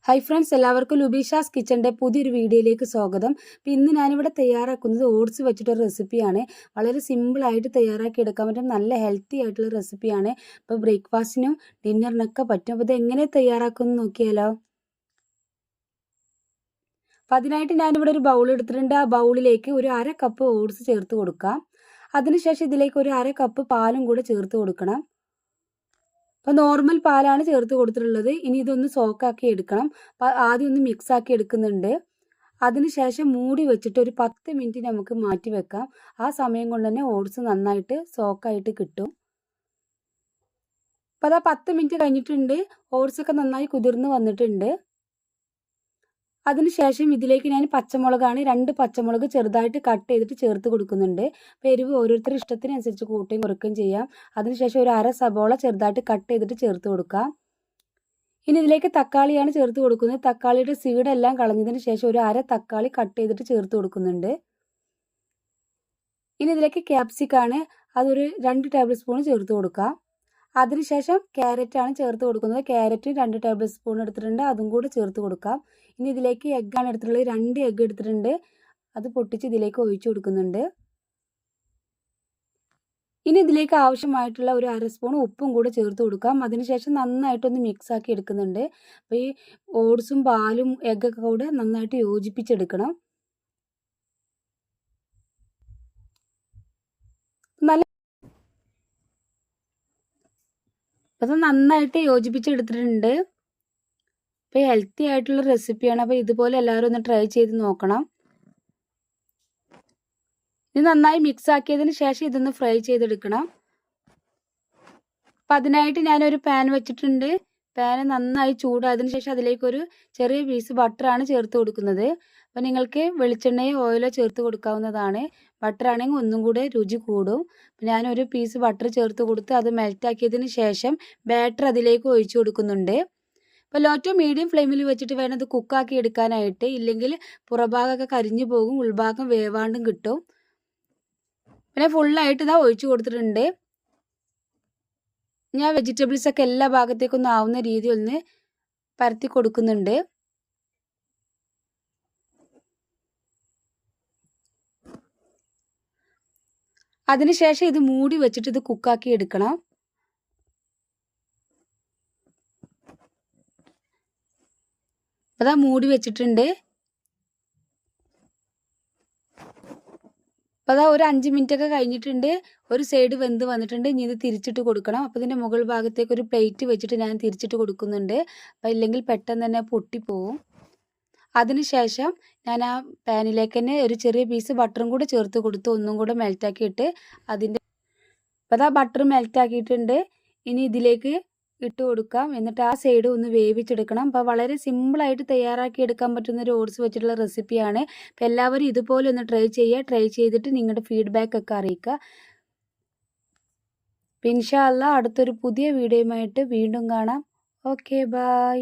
Hi friends, എല്ലാവർക്കും ലുബീഷാസ് കിച്ചൻ്റെ പുതിയൊരു വീഡിയോയിലേക്ക് സ്വാഗതം. അപ്പോൾ ഇന്ന് ഞാനിവിടെ തയ്യാറാക്കുന്നത് ഓട്സ് വെച്ചിട്ടൊരു റെസിപ്പിയാണ്. വളരെ സിമ്പിളായിട്ട് തയ്യാറാക്കി എടുക്കാൻ പറ്റും, നല്ല ഹെൽത്തി ആയിട്ടുള്ള റെസിപ്പിയാണ്. അപ്പോൾ ബ്രേക്ക്ഫാസ്റ്റിനും ഡിന്നറിനൊക്കെ പറ്റും. അപ്പോൾ ഇത് എങ്ങനെ തയ്യാറാക്കുമെന്ന് നോക്കിയാലോ. അപ്പോൾ അതിനായിട്ട് ഞാനിവിടെ ഒരു ബൗൾ എടുത്തിട്ടുണ്ട്. ആ ബൗളിലേക്ക് ഒരു 1/2 കപ്പ് ഓട്സ് ചേർത്ത് കൊടുക്കാം. അതിനുശേഷം ഇതിലേക്ക് ഒരു 1/2 കപ്പ് പാലും കൂടെ ചേർത്ത് കൊടുക്കണം. അപ്പോൾ നോർമൽ പാലാണ് ചേർത്ത് കൊടുത്തിട്ടുള്ളത്. ഇനി ഇതൊന്ന് സോക്കാക്കി എടുക്കണം. അപ്പോൾ ആദ്യം ഒന്ന് മിക്സ് ആക്കി എടുക്കുന്നുണ്ട്. അതിനുശേഷം മൂടി വെച്ചിട്ട് ഒരു 10 മിനിറ്റ് നമുക്ക് മാറ്റി വെക്കാം. ആ സമയം കൊണ്ട് തന്നെ ഓട്സ് നന്നായിട്ട് സോക്കായിട്ട് കിട്ടും. അപ്പോൾ അതാ 10 മിനിറ്റ് കഴിഞ്ഞിട്ടുണ്ട്. ഓട്സ് ഒക്കെ നന്നായി കുതിർന്ന് വന്നിട്ടുണ്ട്. അതിനുശേഷം ഇതിലേക്ക് ഞാൻ പച്ചമുളകാണ് 2 പച്ചമുളക് ചെറുതായിട്ട് കട്ട് ചെയ്തിട്ട് ചേർത്ത് കൊടുക്കുന്നുണ്ട്. അപ്പോൾ എരിവ് ഓരോരുത്തരുടെ ഇഷ്ടത്തിനനുസരിച്ച് കൂട്ടുകയും കുറയ്ക്കുകയും ചെയ്യാം. അതിനുശേഷം ഒരു 1/2 സബോള ചെറുതായിട്ട് കട്ട് ചെയ്തിട്ട് ചേർത്ത് കൊടുക്കാം. ഇനി ഇതിലേക്ക് തക്കാളിയാണ് ചേർത്ത് കൊടുക്കുന്നത്. തക്കാളിയുടെ സീഡെല്ലാം കളഞ്ഞതിന് ശേഷം ഒരു 1/2 തക്കാളി കട്ട് ചെയ്തിട്ട് ചേർത്ത് കൊടുക്കുന്നുണ്ട്. ഇനി ഇതിലേക്ക് ക്യാപ്സിക്കാണ്, അതൊരു 2 ടേബിൾ സ്പൂൺ ചേർത്ത് കൊടുക്കാം. അതിനുശേഷം ക്യാരറ്റാണ് ചേർത്ത് കൊടുക്കുന്നത്. ക്യാരറ്റ് 2 ടേബിൾ സ്പൂൺ എടുത്തിട്ടുണ്ട്, അതും കൂടെ ചേർത്ത് കൊടുക്കാം. ഇനി ഇതിലേക്ക് എഗ്ഗാണ് എടുത്തിട്ടുള്ളത്. 2 എഗ്ഗ് എടുത്തിട്ടുണ്ട്, അത് പൊട്ടിച്ച് ഇതിലേക്ക് ഒഴിച്ചു കൊടുക്കുന്നുണ്ട്. ഇനി ഇതിലേക്ക് ആവശ്യമായിട്ടുള്ള ഒരു 1/2 സ്പൂൺ ഉപ്പും കൂടെ ചേർത്ത് കൊടുക്കാം. അതിനുശേഷം നന്നായിട്ടൊന്ന് മിക്സ് ആക്കി എടുക്കുന്നുണ്ട്. അപ്പോൾ ഈ ഓട്സും പാലും എഗ്ഗൊക്കെ കൂടെ നന്നായിട്ട് യോജിപ്പിച്ചെടുക്കണം. അത് നന്നായിട്ട് യോജിപ്പിച്ചെടുത്തിട്ടുണ്ട്. അപ്പോൾ ഹെൽത്തി ആയിട്ടുള്ള റെസിപ്പിയാണ്. അപ്പോൾ ഇതുപോലെ എല്ലാവരും ഒന്ന് ട്രൈ ചെയ്ത് നോക്കണം. ഇത് നന്നായി മിക്സ് ആക്കിയതിന് ശേഷം ഇതൊന്ന് ഫ്രൈ ചെയ്തെടുക്കണം. അപ്പം അതിനായിട്ട് ഞാനൊരു പാൻ വെച്ചിട്ടുണ്ട്. പാൻ നന്നായി ചൂടായതിനു ശേഷം അതിലേക്കൊരു ചെറിയ പീസ് ബട്ടറാണ് ചേർത്ത് കൊടുക്കുന്നത്. അപ്പോൾ നിങ്ങൾക്ക് വെളിച്ചെണ്ണയോ ഓയിലോ ചേർത്ത് കൊടുക്കാവുന്നതാണ്. ബട്ടറാണെങ്കിൽ ഒന്നും കൂടെ രുചി കൂടും. അപ്പോൾ ഞാനൊരു പീസ് ബട്ടർ ചേർത്ത് കൊടുത്ത് അത് മെൽറ്റാക്കിയതിന് ശേഷം ബാറ്റർ അതിലേക്ക് ഒഴിച്ചു കൊടുക്കുന്നുണ്ട്. അപ്പോൾ ലോ ടു മീഡിയം ഫ്ലെയിമിൽ വെച്ചിട്ട് വേണം ഇത് കുക്കാക്കി എടുക്കാനായിട്ട്. ഇല്ലെങ്കിൽ പുറഭാഗമൊക്കെ കരിഞ്ഞു പോകും, ഉൾഭാഗം വേവാണ്ടും കിട്ടും. പിന്നെ ഫുള്ളായിട്ട് ഇതാ ഒഴിച്ചു കൊടുത്തിട്ടുണ്ട്. ഞാൻ വെജിറ്റബിൾസൊക്കെ എല്ലാ ഭാഗത്തേക്കൊന്നും ആവുന്ന രീതിയിൽ ഒന്ന് പരത്തി കൊടുക്കുന്നുണ്ട്. അതിനുശേഷം ഇത് മൂടി വെച്ചിട്ട് ഇത് കുക്കാക്കി എടുക്കണം. അതാ മൂടി വെച്ചിട്ടുണ്ട്. അപ്പോൾ അതാ ഒരു 5 മിനിറ്റ് ഒക്കെ കഴിഞ്ഞിട്ടുണ്ട്. ഒരു സൈഡ് വെന്ത് വന്നിട്ടുണ്ട്. ഇനി ഇത് തിരിച്ചിട്ട് കൊടുക്കണം. അപ്പോൾ ഇതിൻ്റെ മുകൾ ഭാഗത്തേക്ക് ഒരു പ്ലേറ്റ് വെച്ചിട്ട് ഞാൻ തിരിച്ചിട്ട് കൊടുക്കുന്നുണ്ട്. അപ്പോൾ ഇല്ലെങ്കിൽ പെട്ടെന്ന് തന്നെ പൊട്ടിപ്പോവും. അതിനുശേഷം ഞാൻ ആ പാനിലേക്ക് തന്നെ ഒരു ചെറിയ പീസ് ബട്ടറും കൂടെ ചേർത്ത് കൊടുത്ത് ഒന്നും കൂടെ മെൽറ്റാക്കിയിട്ട് അതിൻ്റെ അപ്പോൾ അതാ ബട്ടർ മെൽറ്റാക്കിയിട്ടുണ്ട്. ഇനി ഇതിലേക്ക് ഇട്ട് കൊടുക്കാം. എന്നിട്ട് ആ സൈഡ് ഒന്ന് വേവിച്ചെടുക്കണം. അപ്പോൾ വളരെ സിമ്പിളായിട്ട് തയ്യാറാക്കി എടുക്കാൻ പറ്റുന്ന ഒരു ഓട്സ് വെച്ചിട്ടുള്ള റെസിപ്പിയാണ്. അപ്പോൾ എല്ലാവരും ഇതുപോലെ ഒന്ന് ട്രൈ ചെയ്യുക. ട്രൈ ചെയ്തിട്ട് നിങ്ങളുടെ ഫീഡ്ബാക്ക് ഒക്കെ അറിയിക്കുക. ഇൻഷാ അല്ലാഹ് അടുത്തൊരു പുതിയ വീഡിയോയുമായിട്ട് വീണ്ടും കാണാം. Okay, by.